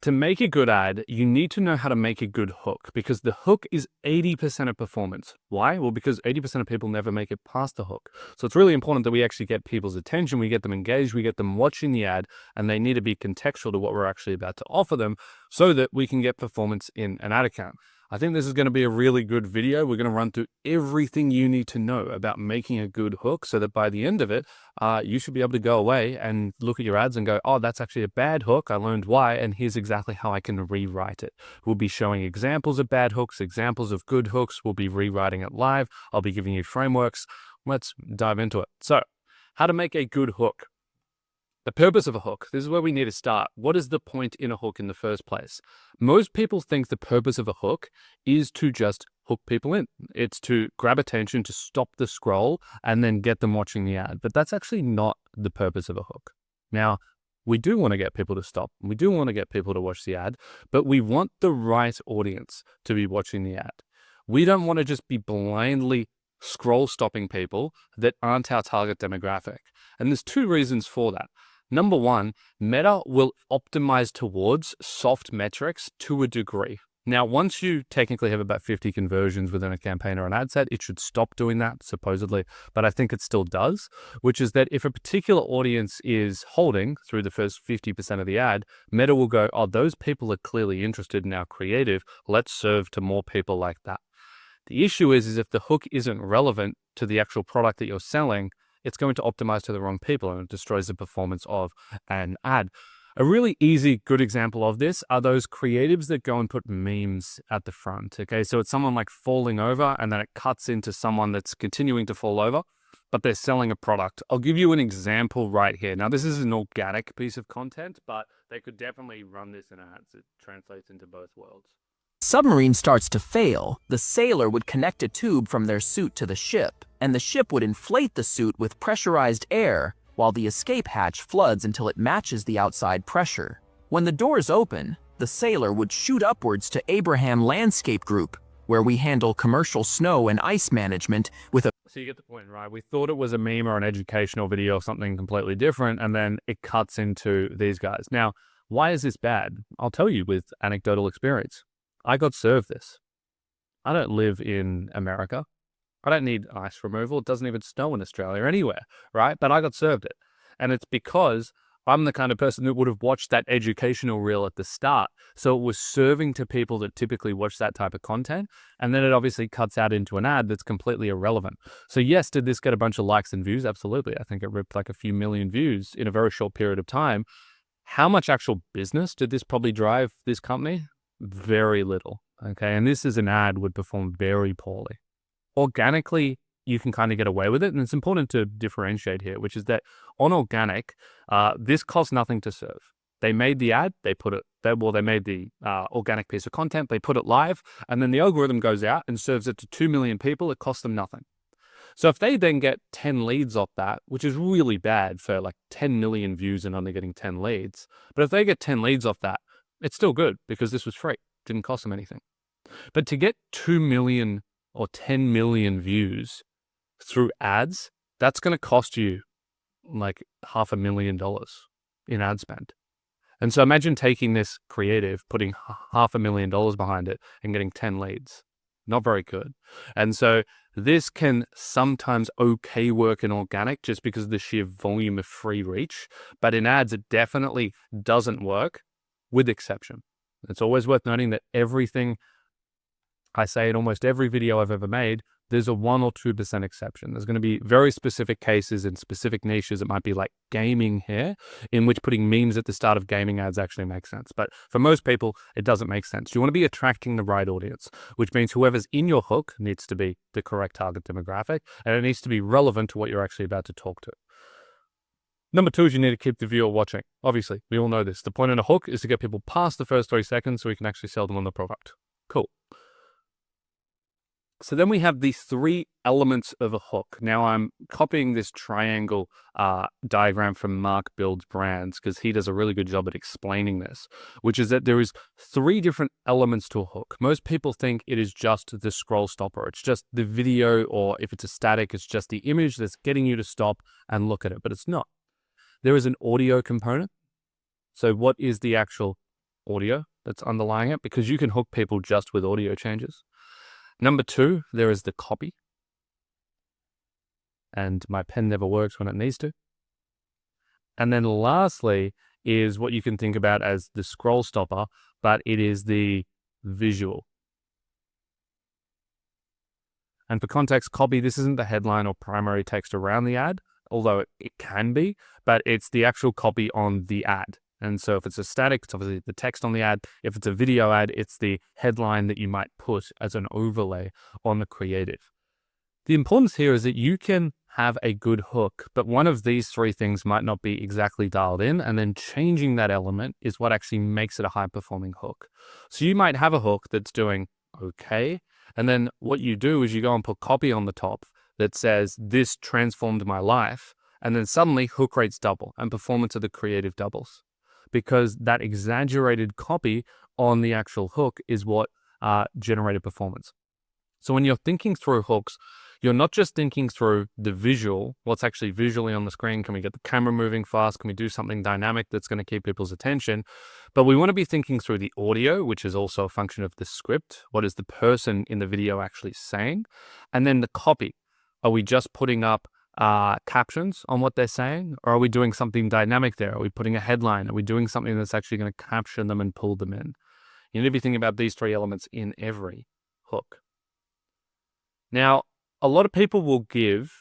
To make a good ad, you need to know how to make a good hook, because the hook is 80% of performance. Why? Well, because 80% of people never make it past the hook. So it's really important that we actually get people's attention, we get them engaged, we get them watching the ad, and they need to be contextual to what we're actually about to offer them so that we can get performance in an ad account. I think this is going to be a really good video. We're going to run through everything you need to know about making a good hook so that by the end of it, you should be able to go away and look at your ads and go, oh, that's actually a bad hook. I learned why, and here's exactly how I can rewrite it. We'll be showing examples of bad hooks, examples of good hooks. We'll be rewriting it live. I'll be giving you frameworks. Let's dive into it. So, how to make a good hook. The purpose of a hook. This is where we need to start. What is the point in a hook in the first place? Most people think the purpose of a hook is to just hook people in. It's to grab attention, to stop the scroll, and then get them watching the ad. But that's actually not the purpose of a hook. Now, we do want to get people to stop. We do want to get people to watch the ad, but we want the right audience to be watching the ad. We don't want to just be blindly scroll stopping people that aren't our target demographic. And there's two reasons for that. Number one, Meta will optimize towards soft metrics to a degree. Now, once you technically have about 50 conversions within a campaign or an ad set, it should stop doing that, supposedly, but I think it still does, which is that if a particular audience is holding through the first 50% of the ad, Meta will go, oh, those people are clearly interested in our creative. Let's serve to more people like that. The issue is if the hook isn't relevant to the actual product that you're selling, it's going to optimize to the wrong people and it destroys the performance of an ad. A really easy, good example of this are those creatives that go and put memes at the front. Okay, so it's someone like falling over and then it cuts into someone that's continuing to fall over, but they're selling a product. I'll give you an example right here. Now, this is an organic piece of content, but they could definitely run this in ads. It translates into both worlds. Submarine starts to fail, the sailor would connect a tube from their suit to the ship, and the ship would inflate the suit with pressurized air, while the escape hatch floods until it matches the outside pressure. When the doors open, the sailor would shoot upwards to Abraham Landscape Group, where we handle commercial snow and ice management with a... So you get the point, right? We thought it was a meme or an educational video or something completely different, and then it cuts into these guys. Now, why is this bad? I'll tell you with anecdotal experience. I got served this. I don't live in America. I don't need ice removal. It doesn't even snow in Australia or anywhere, right? But I got served it. And it's because I'm the kind of person that would have watched that educational reel at the start. So it was serving to people that typically watch that type of content. And then it obviously cuts out into an ad that's completely irrelevant. So yes, did this get a bunch of likes and views? Absolutely. I think it ripped like a few million views in a very short period of time. How much actual business did this probably drive this company? Very little, okay? And this is an ad would perform very poorly. Organically, you can kind of get away with it, and it's important to differentiate here, which is that on organic, this costs nothing to serve. They made the ad, they made the organic piece of content, they put it live, and then the algorithm goes out and serves it to 2 million people. It costs them nothing. So if they then get 10 leads off that, which is really bad for like 10 million views and only getting 10 leads, but if they get 10 leads off that, it's still good because this was free. Didn't cost them anything. But to get 2 million or 10 million views through ads, that's going to cost you like $500,000 in ad spend. And so imagine taking this creative, putting $500,000 behind it and getting 10 leads. Not very good. And so this can sometimes okay work in organic just because of the sheer volume of free reach. But in ads, it definitely doesn't work. With exception. It's always worth noting that everything I say in almost every video I've ever made, there's a 1 or 2% exception. There's going to be very specific cases in specific niches. It might be like gaming here, in which putting memes at the start of gaming ads actually makes sense. But for most people, it doesn't make sense. You want to be attracting the right audience, which means whoever's in your hook needs to be the correct target demographic, and it needs to be relevant to what you're actually about to talk to. Number two is you need to keep the viewer watching. Obviously, we all know this. The point in a hook is to get people past the first 3 seconds so we can actually sell them on the product. Cool. So then we have these 3 elements of a hook. Now I'm copying this triangle diagram from Mark Builds Brands because he does a really good job at explaining this, which is that there is 3 different elements to a hook. Most people think it is just the scroll stopper. It's just the video, or if it's a static, it's just the image that's getting you to stop and look at it, but it's not. There is an audio component. So what is the actual audio that's underlying it, because you can hook people just with audio changes. Number 2, there is the copy. And my pen never works when it needs to. And then lastly is what you can think about as the scroll stopper, but it is the visual. And for context, copy, this isn't the headline or primary text around the ad, although it can be, but it's the actual copy on the ad. And so if it's a static, it's obviously the text on the ad. If it's a video ad, it's the headline that you might put as an overlay on the creative. The importance here is that you can have a good hook, but one of these 3 things might not be exactly dialed in, and then changing that element is what actually makes it a high-performing hook. So you might have a hook that's doing okay, and then what you do is you go and put copy on the top that says, "This transformed my life," and then suddenly hook rates double and performance of the creative doubles, because that exaggerated copy on the actual hook is what generated performance. So when you're thinking through hooks, you're not just thinking through the visual, what's actually visually on the screen. Can we get the camera moving fast? Can we do something dynamic that's going to keep people's attention? But we want to be thinking through the audio, which is also a function of the script. What is the person in the video actually saying? And then the copy. Are we just putting up captions on what they're saying? Or are we doing something dynamic there? Are we putting a headline? Are we doing something that's actually going to capture them and pull them in? You need to be thinking about these 3 elements in every hook. Now, a lot of people will give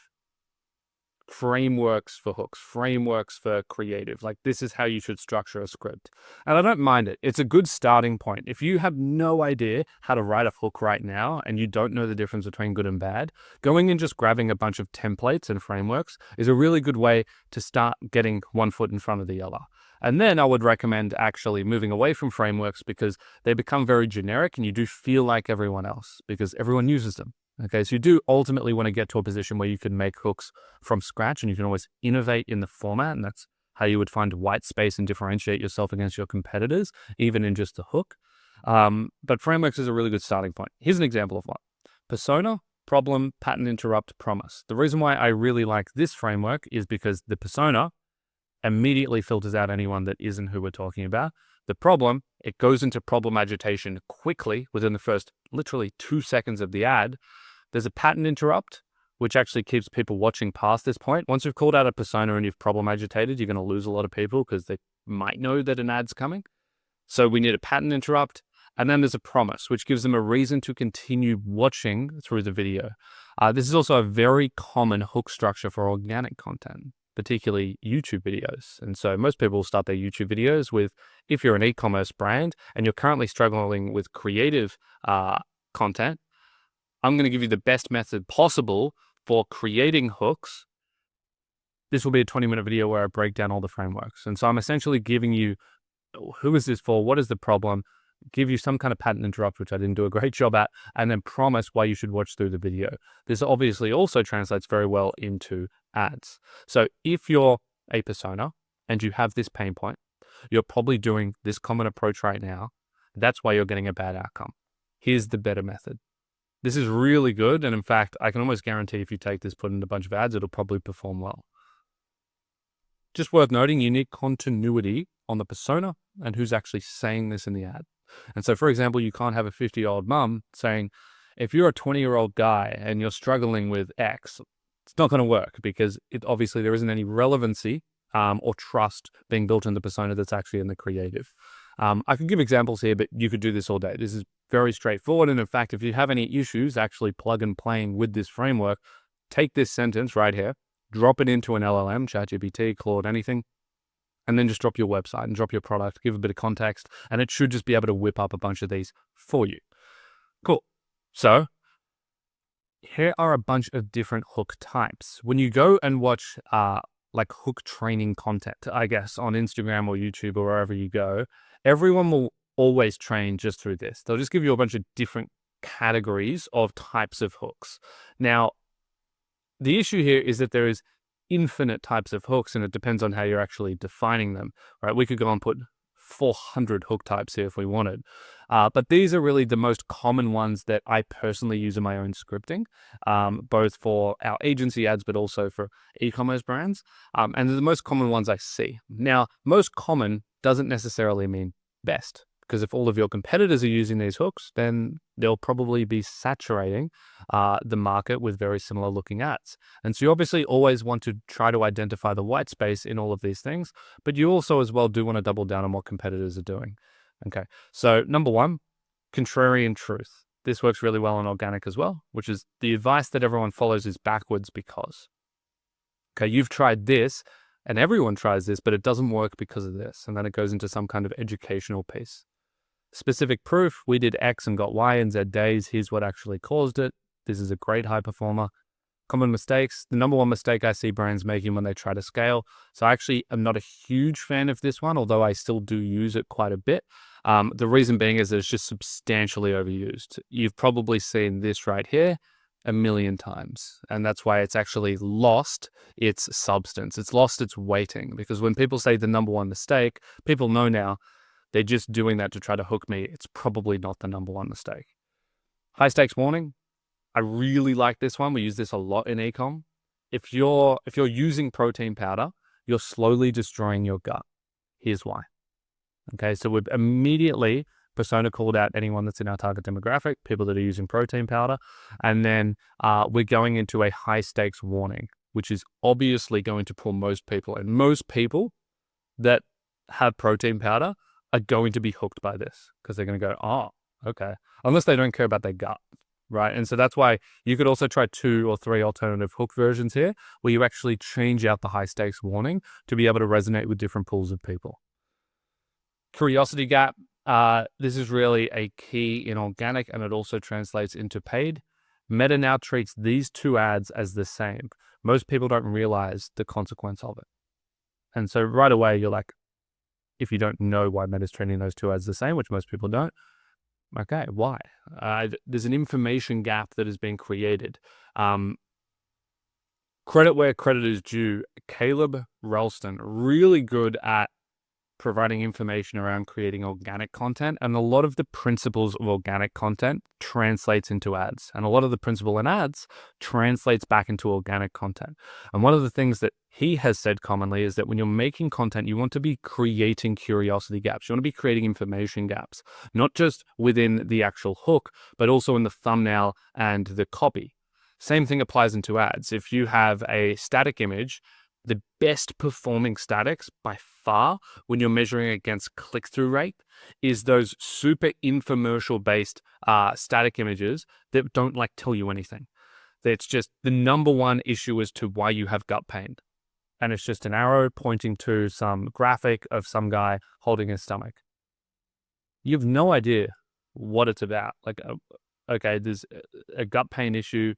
frameworks for hooks, frameworks for creative. Like, this is how you should structure a script. And I don't mind it. It's a good starting point. If you have no idea how to write a hook right now and you don't know the difference between good and bad, going and just grabbing a bunch of templates and frameworks is a really good way to start getting one foot in front of the other. And then I would recommend actually moving away from frameworks, because they become very generic and you do feel like everyone else because everyone uses them. Okay, so you do ultimately want to get to a position where you can make hooks from scratch, and you can always innovate in the format, and that's how you would find white space and differentiate yourself against your competitors, even in just a hook. But frameworks is a really good starting point. Here's an example of one. Persona, problem, pattern, interrupt, promise. The reason why I really like this framework is because the persona immediately filters out anyone that isn't who we're talking about. The problem, it goes into problem agitation quickly within the first literally 2 seconds of the ad. There's a pattern interrupt, which actually keeps people watching past this point. Once you've called out a persona and you've problem agitated, you're going to lose a lot of people because they might know that an ad's coming. So we need a pattern interrupt. And then there's a promise, which gives them a reason to continue watching through the video. This is also a very common hook structure for organic content, particularly YouTube videos. And so most people start their YouTube videos with, if you're an e-commerce brand and you're currently struggling with creative content, I'm going to give you the best method possible for creating hooks. This will be a 20-minute video where I break down all the frameworks. And so I'm essentially giving you, who is this for? What is the problem? Give you some kind of pattern interrupt, which I didn't do a great job at, and then promise why you should watch through the video. This obviously also translates very well into ads. So if you're a persona and you have this pain point, you're probably doing this common approach right now. That's why you're getting a bad outcome. Here's the better method. This is really good. And in fact, I can almost guarantee if you take this, put in a bunch of ads, it'll probably perform well. Just worth noting, you need continuity on the persona and who's actually saying this in the ad. And so, for example, you can't have a 50-year-old mum saying, if you're a 20-year-old guy and you're struggling with X, it's not going to work, because obviously there isn't any relevancy or trust being built in the persona that's actually in the creative. I could give examples here, but you could do this all day. This is very straightforward. And in fact, if you have any issues actually plug and playing with this framework, take this sentence right here, drop it into an LLM, ChatGPT, Claude, anything, and then just drop your website and drop your product, give a bit of context, and it should just be able to whip up a bunch of these for you. Cool. So here are a bunch of different hook types. When you go and watch like hook training content, I guess, on Instagram or YouTube or wherever you go, everyone will always train just through this. They'll just give you a bunch of different categories of types of hooks. Now, the issue here is that there is infinite types of hooks, and it depends on how you're actually defining them, right? We could go and put 400 hook types here if we wanted. But these are really the most common ones that I personally use in my own scripting, both for our agency ads, but also for e-commerce brands. And they're the most common ones I see. Now, most common doesn't necessarily mean best. Because if all of your competitors are using these hooks, then they'll probably be saturating the market with very similar looking ads. And so you obviously always want to try to identify the white space in all of these things, but you also as well do want to double down on what competitors are doing. Okay, so number one, contrarian truth. This works really well on organic as well, which is the advice that everyone follows is backwards because. Okay, you've tried this and everyone tries this, but it doesn't work because of this. And then it goes into some kind of educational piece. Specific proof, we did X and got Y and Z days. Here's what actually caused it. This is a great high performer. Common mistakes. The number one mistake I see brands making when they try to scale. So I actually am not a huge fan of this one, although I still do use it quite a bit. The reason being is that it's just substantially overused. You've probably seen this right here a million times. And that's why it's actually lost its substance. It's lost its weighting, because when people say the number one mistake, people know now they're just doing that to try to hook me. It's probably not the number one mistake. High stakes warning. I really like this one. We use this a lot in ecom. If you're using protein powder, you're slowly destroying your gut. Here's why. Okay, so we've immediately persona called out anyone that's in our target demographic, people that are using protein powder, and then we're going into a high stakes warning, which is obviously going to pull most people. And most people that have protein powder are going to be hooked by this because they're going to go, oh, okay, unless they don't care about their gut, right? And so that's why you could also try 2 or 3 alternative hook versions here, where you actually change out the high stakes warning to be able to resonate with different pools of people. Curiosity gap. This is really a key in organic, and it also translates into paid. Meta now treats these 2 ads as the same. Most people don't realize the consequence of it. And so right away, you're like, if you don't know why Meta's treating those 2 ads the same, which most people don't, okay, why? There's an information gap that has been created. Credit where credit is due. Caleb Ralston, really good at providing information around creating organic content, and a lot of the principles of organic content translates into ads, and a lot of the principle in ads translates back into organic content. And one of the things that he has said commonly is that when you're making content, you want to be creating curiosity gaps. You want to be creating information gaps, not just within the actual hook, but also in the thumbnail and the copy. Same thing applies into ads. If you have a static image, the best performing statics by far when you're measuring against click-through rate is those super infomercial based static images that don't tell you anything. It's just the number one issue as to why you have gut pain. And it's just an arrow pointing to some graphic of some guy holding his stomach. You have no idea what it's about. Okay, there's a gut pain issue.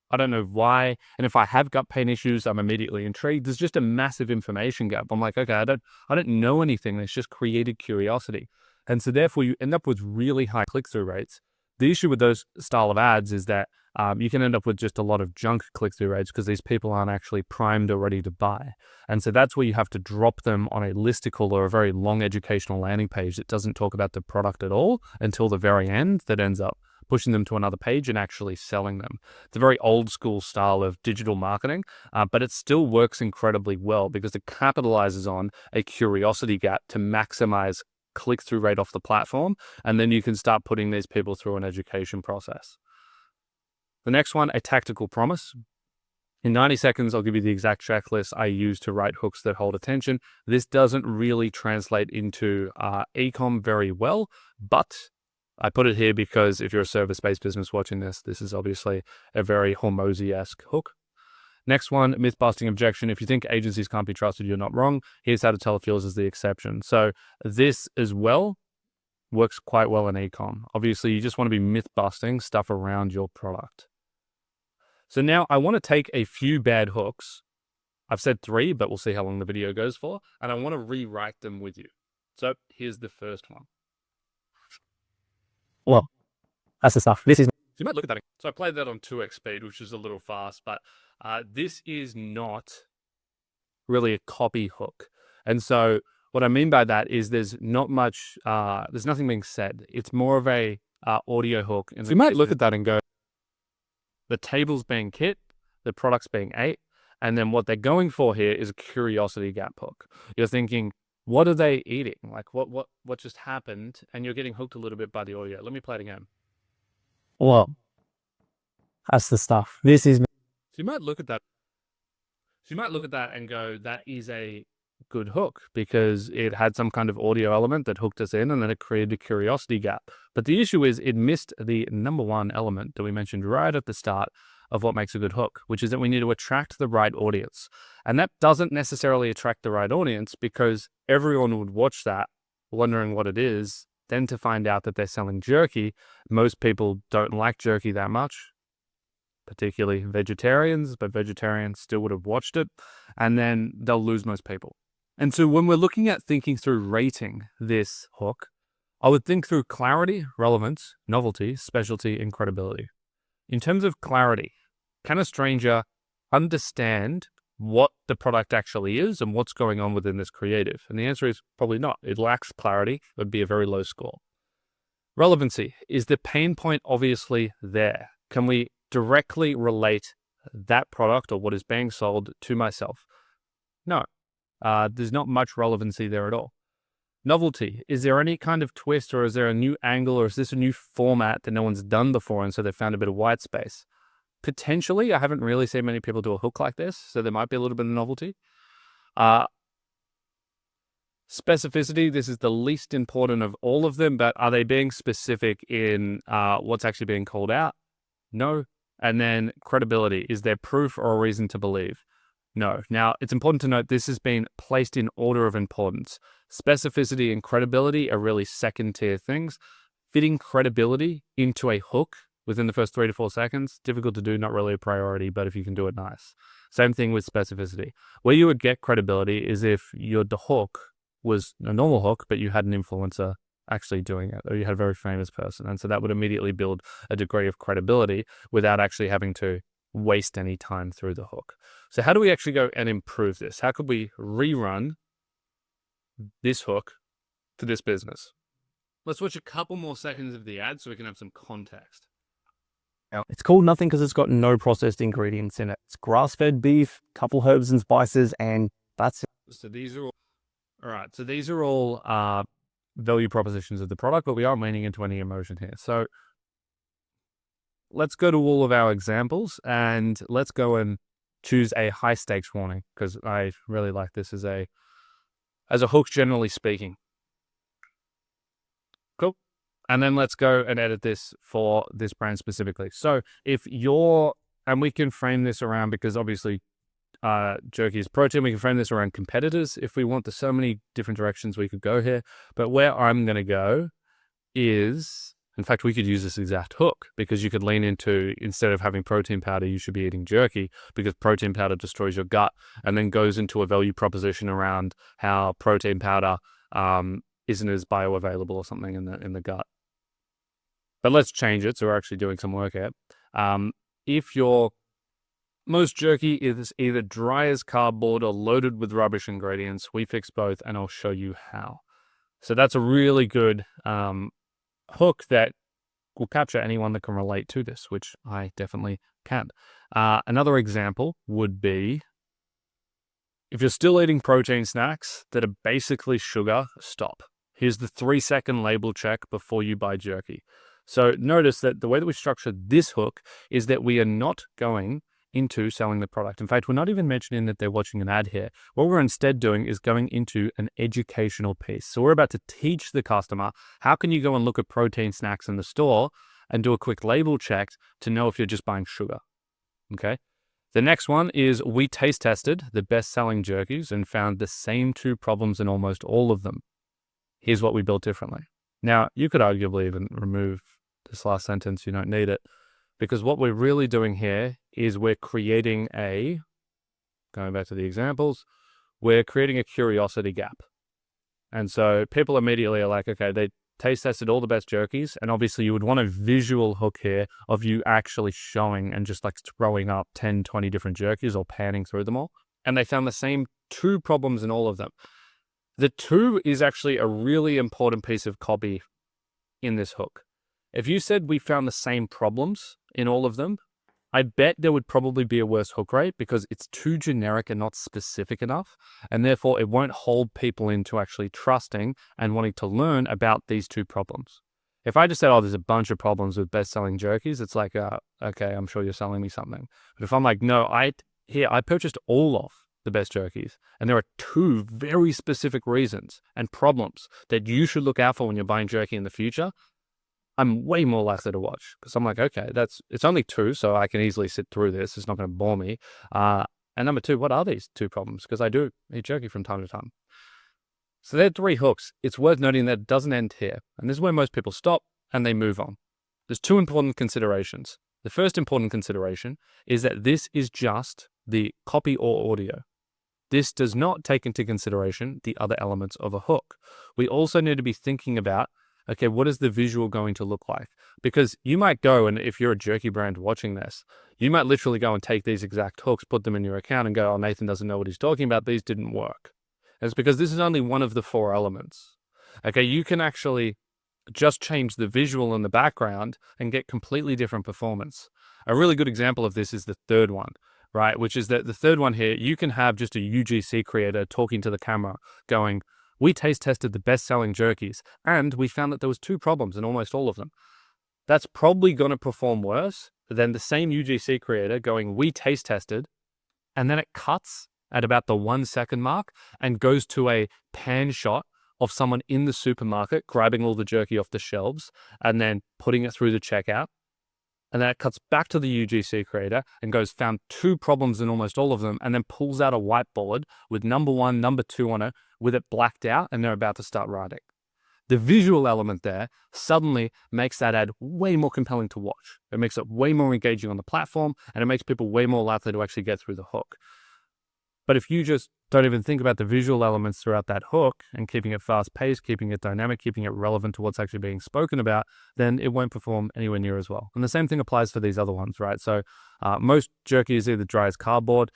I don't know why. And if I have gut pain issues, I'm immediately intrigued. There's just a massive information gap. I'm like, okay, I don't know anything. It's just created curiosity. And so therefore you end up with really high click-through rates. The issue with those style of ads is that you can end up with just a lot of junk click-through rates because these people aren't actually primed or ready to buy. And so that's where you have to drop them on a listicle or a very long educational landing page that doesn't talk about the product at all until the very end, that ends up pushing them to another page and actually selling them. It's a very old school style of digital marketing, but it still works incredibly well because it capitalizes on a curiosity gap to maximize click-through rate off the platform. And then you can start putting these people through an education process. The next one, a tactical promise. In 90 seconds, I'll give you the exact checklist I use to write hooks that hold attention. This doesn't really translate into ecom very well, but I put it here because if you're a service-based business watching this, this is obviously a very Hormozy-esque hook. Next one, myth-busting objection. If you think agencies can't be trusted, you're not wrong. Here's how to tell if yours is the exception. So this as well works quite well in ecom. Obviously, you just want to be myth-busting stuff around your product. So now I want to take a few bad hooks. I've said 3, but we'll see how long the video goes for. And I want to rewrite them with you. So here's the first one. Well, that's the stuff. This is. So you might look at that. So I played that on 2x speed, which is a little fast, but this is not really a copy hook. And so what I mean by that is there's not much, there's nothing being said. It's more of a audio hook. And so you might look at that and go, the table's being hit, the product's being ate, and then what they're going for here is a curiosity gap hook. You're thinking, What are they eating? Like what just happened? And you're getting hooked a little bit by the audio. Let me play it again. Well, that's the stuff. This is So you might look at that. So you might look at that and go, that is a good hook because it had some kind of audio element that hooked us in, and then it created a curiosity gap. But the issue is it missed the number one element that we mentioned right at the start of what makes a good hook, which is that we need to attract the right audience. And that doesn't necessarily attract the right audience because everyone would watch that wondering what it is, then to find out that they're selling jerky. Most people don't like jerky that much, particularly vegetarians, but vegetarians still would have watched it, and then they'll lose most people. And so when we're looking at thinking through rating this hook, I would think through clarity, relevance, novelty, specialty, and credibility. In terms of clarity, can a stranger understand what the product actually is and what's going on within this creative? And the answer is probably not. It lacks clarity. It would be a very low score. Relevancy. Is the pain point obviously there? Can we directly relate that product or what is being sold to myself? No. There's not much relevancy there at all. Novelty. Is there any kind of twist, or is there a new angle, or is this a new format that no one's done before and so they found a bit of white space? Potentially. I haven't really seen many people do a hook like this, so there might be a little bit of novelty. Specificity. This is the least important of all of them, but are they being specific in what's actually being called out? No. And then credibility. Is there proof or a reason to believe? No. Now, it's important to note this has been placed in order of importance. Specificity and credibility are really second-tier things. Fitting credibility into a hook within the first 3 to 4 seconds, difficult to do, not really a priority, but if you can do it, nice. Same thing with specificity. Where you would get credibility is if the hook was a normal hook, but you had an influencer actually doing it, or you had a very famous person. And so that would immediately build a degree of credibility without actually having to waste any time through the hook. So how do we actually go and improve this? How could we rerun this hook to this business? Let's watch a couple more seconds of the ad so we can have some context. It's called nothing because it's got no processed ingredients in it. It's grass-fed beef, couple herbs and spices, and that's it. So these are all right. So these are all value propositions of the product, but we aren't leaning into any emotion here. So let's go to all of our examples and let's go and choose a high stakes warning because I really like this as a hook, generally speaking. Cool. And then let's go and edit this for this brand specifically. So and we can frame this around, because obviously jerky is protein. We can frame this around competitors if we want. There's so many different directions we could go here. But where I'm going to go is, in fact, we could use this exact hook, because you could lean into, instead of having protein powder, you should be eating jerky, because protein powder destroys your gut, and then goes into a value proposition around how protein powder isn't as bioavailable or something in the gut. But let's change it. So we're actually doing some work here. If your most jerky is either dry as cardboard or loaded with rubbish ingredients, we fix both, and I'll show you how. So that's a really good hook that will capture anyone that can relate to this, which I definitely can. Another example would be, if you're still eating protein snacks that are basically sugar, stop. Here's the 3-second label check before you buy jerky. So notice that the way that we structure this hook is that we are not going into selling the product. In fact, we're not even mentioning that they're watching an ad here. What we're instead doing is going into an educational piece. So we're about to teach the customer, how can you go and look at protein snacks in the store and do a quick label check to know if you're just buying sugar. Okay. The next one is, we taste tested the best-selling jerkies and found the same 2 problems in almost all of them. Here's what we built differently. Now, you could arguably even remove this last sentence. You don't need it. Because what we're really doing here is we're creating going back to the examples, we're creating a curiosity gap. And so people immediately are like, okay, they taste tested all the best jerkies. And obviously you would want a visual hook here of you actually showing and just like throwing up 10, 20 different jerkies or panning through them all. And they found the same 2 problems in all of them. The 2 is actually a really important piece of copy in this hook. If you said we found the same problems in all of them, I bet there would probably be a worse hook rate because it's too generic and not specific enough. And therefore, it won't hold people into actually trusting and wanting to learn about these two problems. If I just said, oh, there's a bunch of problems with best-selling jerkies, it's like, okay, I'm sure you're selling me something. But if I'm like, no, I purchased all of the best jerkies, and there are two very specific reasons and problems that you should look out for when you're buying jerky in the future, I'm way more likely to watch because I'm like, okay, it's only two, so I can easily sit through this. It's not going to bore me. And number two, what are these two problems? Because I do eat jerky from time to time. So there are three hooks. It's worth noting that it doesn't end here. And this is where most people stop and they move on. There's two important considerations. The first important consideration is that this is just the copy or audio. This does not take into consideration the other elements of a hook. We also need to be thinking about, okay, what is the visual going to look like? Because you might go, and if you're a jerky brand watching this, you might literally go and take these exact hooks, put them in your account and go, oh, Nathan doesn't know what he's talking about. These didn't work. And it's because this is only one of the four elements. Okay, you can actually just change the visual in the background and get completely different performance. A really good example of this is the third one, right? Which is that the third one here, you can have just a UGC creator talking to the camera going, we taste tested the best-selling jerkies, and we found that there was two problems in almost all of them. That's probably going to perform worse than the same UGC creator going, we taste tested, and then it cuts at about the 1 second mark and goes to a pan shot of someone in the supermarket grabbing all the jerky off the shelves and then putting it through the checkout. And then it cuts back to the UGC creator and goes, found two problems in almost all of them, and then pulls out a whiteboard with number 1, number 2 on it, with it blacked out, and they're about to start writing. The visual element there suddenly makes that ad way more compelling to watch. It makes it way more engaging on the platform, and it makes people way more likely to actually get through the hook. But if you just don't even think about the visual elements throughout that hook and keeping it fast-paced, keeping it dynamic, keeping it relevant to what's actually being spoken about, then it won't perform anywhere near as well. And the same thing applies for these other ones, right? So most jerky is either dry as cardboard.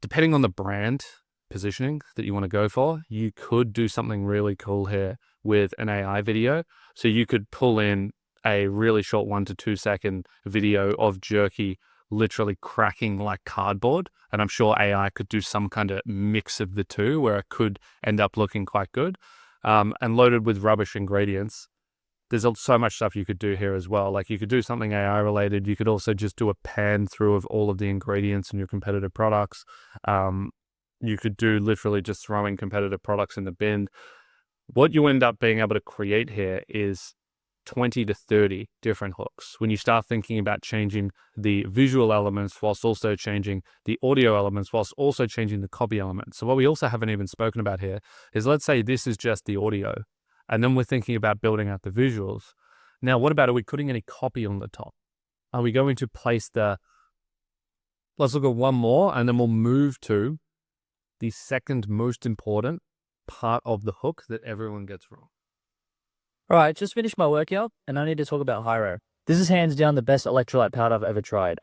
Depending on the brand positioning that you want to go for, you could do something really cool here with an AI video. So you could pull in a really short 1 to 2 second video of jerky literally cracking like cardboard. And I'm sure AI could do some kind of mix of the two where it could end up looking quite good. And loaded with rubbish ingredients, there's so much stuff you could do here as well. Like you could do something AI related. You could also just do a pan through of all of the ingredients in your competitive products. You could do literally just throwing competitive products in the bin. What you end up being able to create here is 20 to 30 different hooks when you start thinking about changing the visual elements whilst also changing the audio elements whilst also changing the copy elements. So what we also haven't even spoken about here is, let's say this is just the audio and then we're thinking about building out the visuals. Now, what about, are we putting any copy on the top? Are we going to place let's look at one more and then we'll move to the second most important part of the hook that everyone gets wrong. All right, just finished my workout, and I need to talk about Hyro. This is hands down the best electrolyte powder I've ever tried.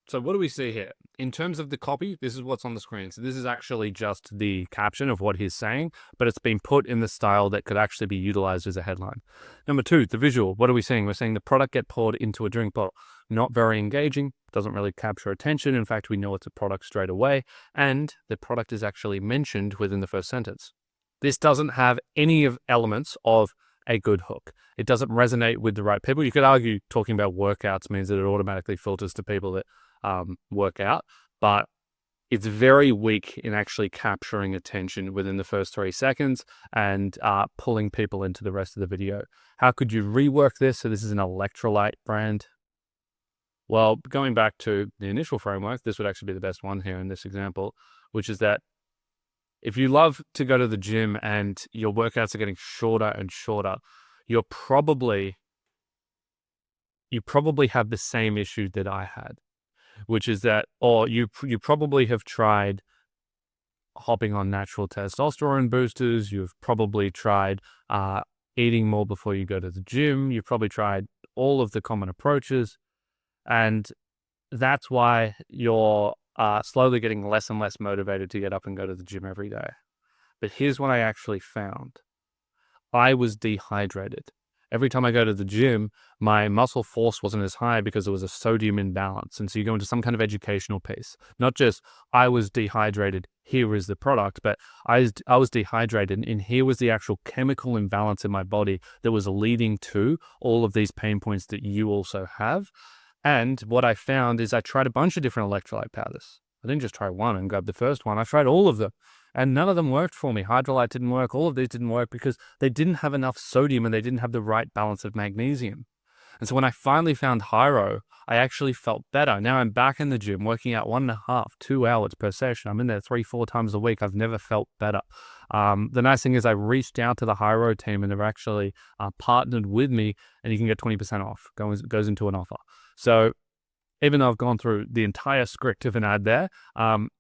So what do we see here? In terms of the copy, this is what's on the screen. So this is actually just the caption of what he's saying, but it's been put in the style that could actually be utilized as a headline. Number 2, the visual. What are we seeing? We're seeing the product get poured into a drink bottle. Not very engaging, doesn't really capture attention. In fact, we know it's a product straight away, and the product is actually mentioned within the first sentence. This doesn't have any of elements of a good hook. It doesn't resonate with the right people. You could argue talking about workouts means that it automatically filters to people that work out, but it's very weak in actually capturing attention within the first 3 seconds and pulling people into the rest of the video. How could you rework this? So this is an electrolyte brand. Well, going back to the initial framework, this would actually be the best one here in this example, which is that if you love to go to the gym and your workouts are getting shorter and shorter, you probably have the same issue that I had, which is that, or you probably have tried hopping on natural testosterone boosters. You've probably tried eating more before you go to the gym. You've probably tried all of the common approaches, and that's why you're slowly getting less and less motivated to get up and go to the gym every day. But here's what I actually found. I was dehydrated. Every time I go to the gym, my muscle force wasn't as high because there was a sodium imbalance. And so you go into some kind of educational piece, not just I was dehydrated, here is the product, but I was dehydrated and here was the actual chemical imbalance in my body that was leading to all of these pain points that you also have. And what I found is I tried a bunch of different electrolyte powders. I didn't just try one and grab the first one. I tried all of them. And none of them worked for me. Hydrolyte didn't work. All of these didn't work because they didn't have enough sodium and they didn't have the right balance of magnesium. And so when I finally found Hyro, I actually felt better. Now I'm back in the gym working out 1.5, 2 hours per session. I'm in there 3-4 times a week. I've never felt better. The nice thing is I reached out to the Hyro team and they've actually partnered with me, and you can get 20% off. Goes into an offer. So even though I've gone through the entire script of an ad there,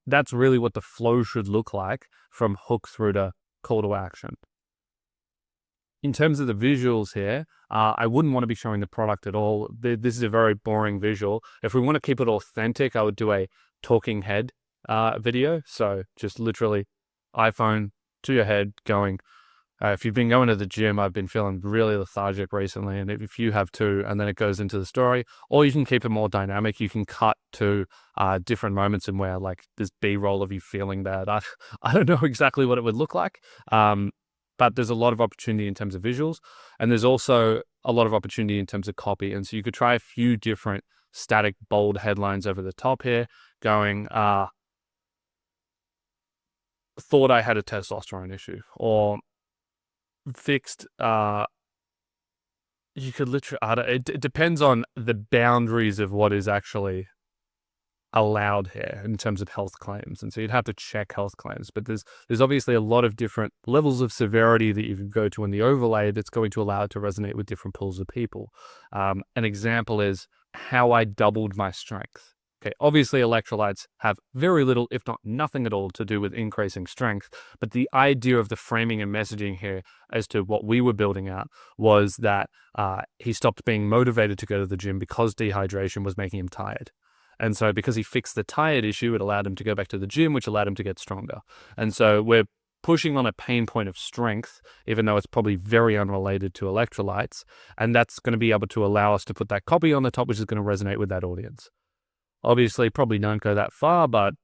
that's really what the flow should look like from hook through to call to action. In terms of the visuals here, I wouldn't want to be showing the product at all. This is a very boring visual. If we want to keep it authentic, I would do a talking head video. So just literally iPhone to your head going, if you've been going to the gym, I've been feeling really lethargic recently, and if you have too, and then it goes into the story, or you can keep it more dynamic. You can cut to different moments in where like this B-roll of you feeling bad. I don't know exactly what it would look like, but there's a lot of opportunity in terms of visuals, and there's also a lot of opportunity in terms of copy. And so you could try a few different static bold headlines over the top here going, thought I had a testosterone issue, or fixed, you could literally, it depends on the boundaries of what is actually allowed here in terms of health claims. And so you'd have to check health claims, but there's obviously a lot of different levels of severity that you can go to in the overlay that's going to allow it to resonate with different pools of people. An example is how I doubled my strength. Okay, obviously electrolytes have very little, if not nothing at all, to do with increasing strength. But the idea of the framing and messaging here as to what we were building out was that he stopped being motivated to go to the gym because dehydration was making him tired. And so because he fixed the tired issue, it allowed him to go back to the gym, which allowed him to get stronger. And so we're pushing on a pain point of strength, even though it's probably very unrelated to electrolytes. And that's going to be able to allow us to put that copy on the top, which is going to resonate with that audience. Obviously, probably don't go that far, but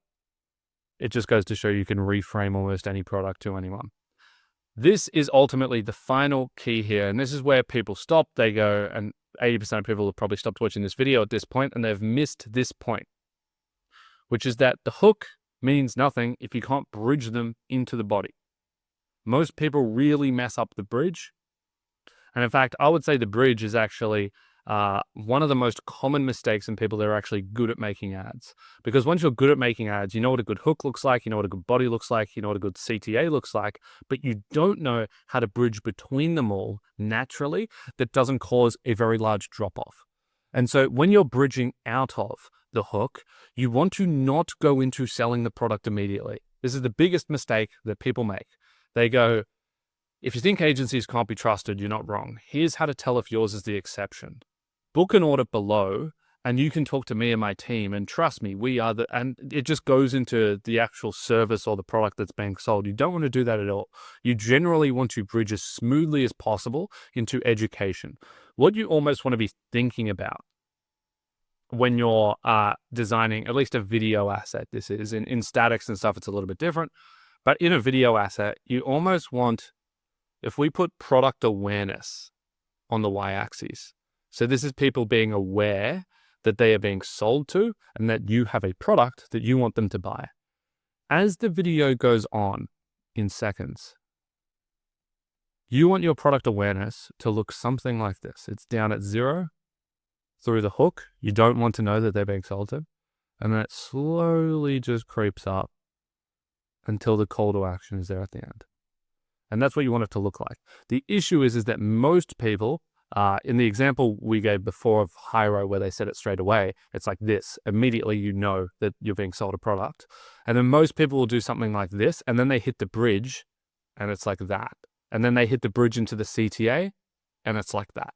it just goes to show you can reframe almost any product to anyone. This is ultimately the final key here, and this is where people stop. They go, and 80% of people have probably stopped watching this video at this point, and they've missed this point, which is that the hook means nothing if you can't bridge them into the body. Most people really mess up the bridge, and in fact, I would say the bridge is actually one of the most common mistakes in people that are actually good at making ads. Because once you're good at making ads, you know what a good hook looks like, you know what a good body looks like, you know what a good CTA looks like, but you don't know how to bridge between them all naturally that doesn't cause a very large drop off. And so when you're bridging out of the hook, you want to not go into selling the product immediately. This is the biggest mistake that people make. They go, if you think agencies can't be trusted, you're not wrong. Here's how to tell if yours is the exception. Book an order below, and you can talk to me and my team, and trust me, we are and it just goes into the actual service or the product that's being sold. You don't want to do that at all. You generally want to bridge as smoothly as possible into education. What you almost want to be thinking about when you're designing at least a video asset, this is in statics and stuff, it's a little bit different, but in a video asset, you almost want, if we put product awareness on the y-axis, so this is people being aware that they are being sold to and that you have a product that you want them to buy. As the video goes on in seconds, you want your product awareness to look something like this. It's down at 0 through the hook. You don't want to know that they're being sold to. And then it slowly just creeps up until the call to action is there at the end. And that's what you want it to look like. The issue is that most people, in the example we gave before of Hyro, where they said it straight away, it's like this. Immediately you know that you're being sold a product. And then most people will do something like this, and then they hit the bridge, and it's like that. And then they hit the bridge into the CTA, and it's like that.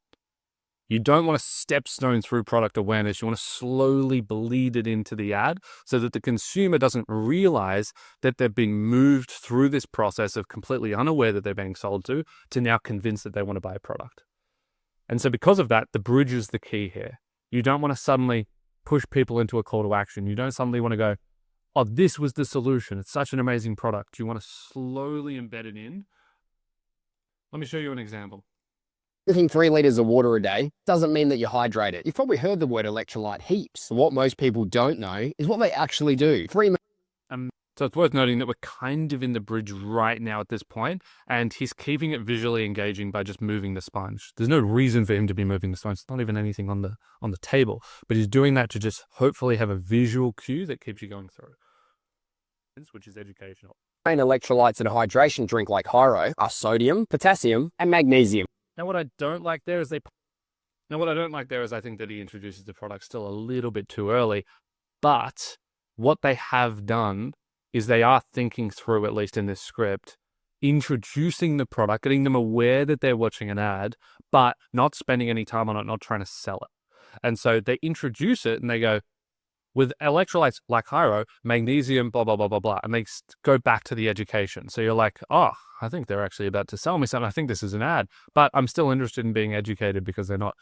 You don't want to stepstone through product awareness. You want to slowly bleed it into the ad so that the consumer doesn't realize that they're being moved through this process of completely unaware that they're being sold to now convinced that they want to buy a product. And so because of that, the bridge is the key here. You don't want to suddenly push people into a call to action. You don't suddenly want to go, oh, this was the solution. It's such an amazing product. You want to slowly embed it in. Let me show you an example. Drinking 3 liters of water a day doesn't mean that you're hydrated. You've probably heard the word electrolyte heaps. What most people don't know is what they actually do. So it's worth noting that we're kind of in the bridge right now at this point, and he's keeping it visually engaging by just moving the sponge. There's no reason for him to be moving the sponge. It's not even anything on the table, but he's doing that to just hopefully have a visual cue that keeps you going through, which is educational. Main electrolytes in a hydration drink like Hyro are sodium, potassium, and magnesium. Now, what I don't like there is I think that he introduces the product still a little bit too early, but what they have done is they are thinking through, at least in this script, introducing the product, getting them aware that they're watching an ad, but not spending any time on it, not trying to sell it. And so they introduce it and they go, with electrolytes like Hyro, magnesium, blah, blah, blah, blah, blah. And they go back to the education. So you're like, oh, I think they're actually about to sell me something. I think this is an ad, but I'm still interested in being educated because they're not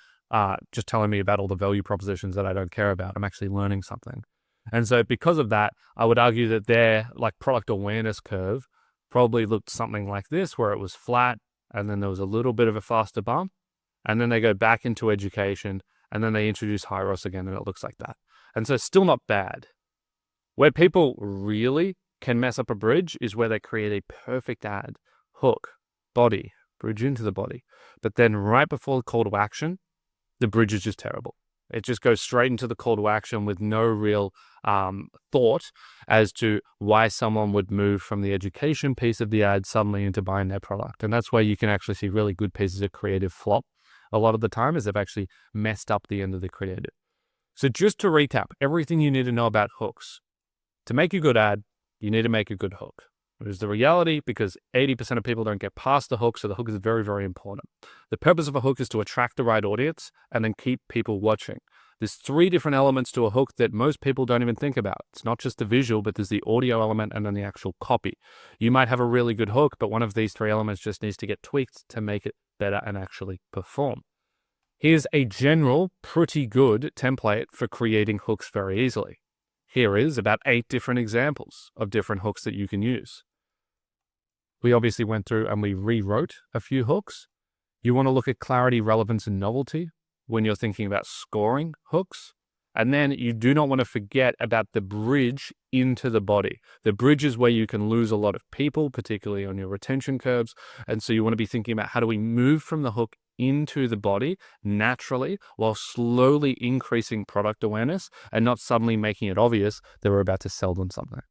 just telling me about all the value propositions that I don't care about. I'm actually learning something. And so because of that, I would argue that their like product awareness curve probably looked something like this, where it was flat and then there was a little bit of a faster bump. And then they go back into education and then they introduce Hyros again and it looks like that. And so still not bad. Where people really can mess up a bridge is where they create a perfect ad, hook, body, bridge into the body. But then right before the call to action, the bridge is just terrible. It just goes straight into the call to action with no real thought as to why someone would move from the education piece of the ad suddenly into buying their product. And that's where you can actually see really good pieces of creative flop a lot of the time, is they've actually messed up the end of the creative. So just to recap, everything you need to know about hooks. To make a good ad, you need to make a good hook. It is the reality, because 80% of people don't get past the hook, so the hook is very, very important. The purpose of a hook is to attract the right audience and then keep people watching. There's 3 different elements to a hook that most people don't even think about. It's not just the visual, but there's the audio element and then the actual copy. You might have a really good hook, but one of these 3 elements just needs to get tweaked to make it better and actually perform. Here's a general, pretty good template for creating hooks very easily. Here is about 8 different examples of different hooks that you can use. We obviously went through and we rewrote a few hooks. You want to look at clarity, relevance, and novelty when you're thinking about scoring hooks. And then you do not want to forget about the bridge into the body. The bridge is where you can lose a lot of people, particularly on your retention curves. And so you want to be thinking about, how do we move from the hook into the body naturally while slowly increasing product awareness and not suddenly making it obvious that we're about to sell them something.